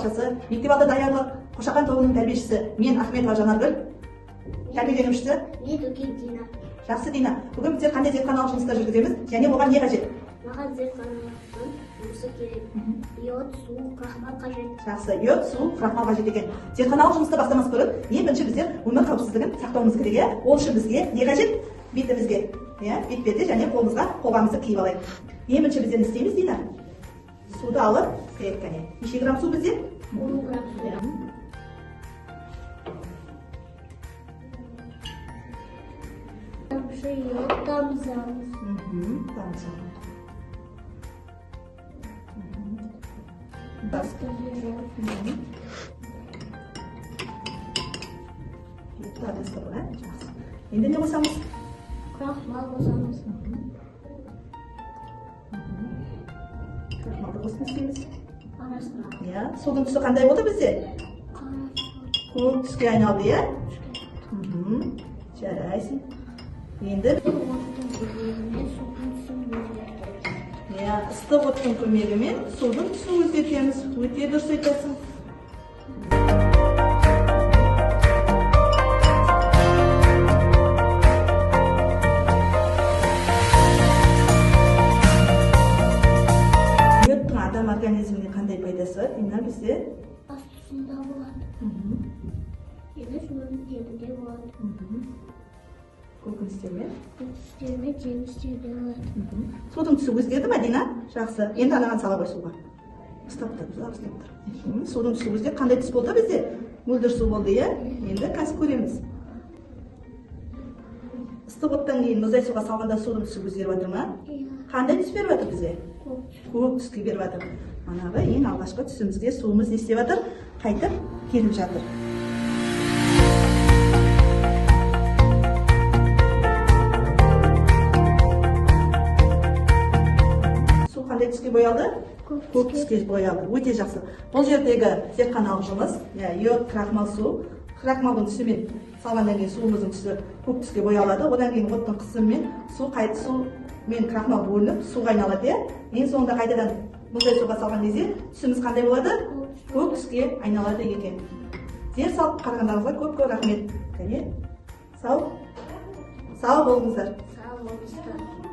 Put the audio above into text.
балабақшасы, мектепалды даярлық Қошақан тобының тәрбиешісі. Мен Ахметова Жанаргүл. Тәрбиеленушісі? Дина. Жақсы, Дина. Бүгін біздер қандай зертханалық жұмыстар жүргіземіз және оған не қажет? Маған зертханалықтың жұмысы керек. Йод, су, крахмал қажет. Жақсы, йод, су, крахмал қажет екен. Зертханалық жұмысты бастамас бұрын, ең бірінші біздер өмір қауіпсіздігін сақтауымыз керек. Ол үшін бізге не қажет? Бетімізге, бетперде және қолымызға қолғабымызды киіп алайық. Ең бірінші біздер не істейміз, Дина? Суды алып, қайық. Неше грамм су бізде? 10 грамм су. Тамызамыз. Тамызамыз. Енді не қосамыз? Крахмал қосамыз. Крахмалды қосып істейміз. Арасына. Судың түсі қандай болды бізде? Көк түске айналды, жарайсың. Енді ыстық оттың көмегімен судың түсін өзгертеміз. Өте дұрыс айтасың. Йодтың адам организміне қандай пайдасы бар? Дина бізде? Астысында болады. Енді судың тебінде болады. Көкөністермен? Көкөністермен, жемістерде болады. Судың түсі өзгерді ма, Дина? Жақсы. Енді анаған сала қой суға. Ұстап тұр. Судың түсі өзгерді. Қандай түс болды бізде? Мөлдір су болды, Енді қазір көреміз. Ыстық оттан кейін мұздай суға салғанда судың түсі өзгеріп жатыр ма? Қандай түс беріп жатыр бізде? Көк түске беріп жатыр. Манағы ең алғашқы түсімізге суымыз не істеп жатыр? Қайтып келіп жатыр. Қандай түске боялды? Көк түске боялды. Өте жақсы. Бұл жердегі зертханалық жұмыс, йод, крахмал су. Крахмалдың түсімен салғаннан кейін суымыздың түсі көк түске боялады. Одан кейін оттың қысымымен су мен крахмал бөлініп, суға айналады. Ең соңында қайтадан мұздай суға салған кезде түсіміз қандай болады? Көк түске айналады екен. Зер салып қарағандарыңызға көп рахмет. Сау болыңыздар. Сау болыңыздар.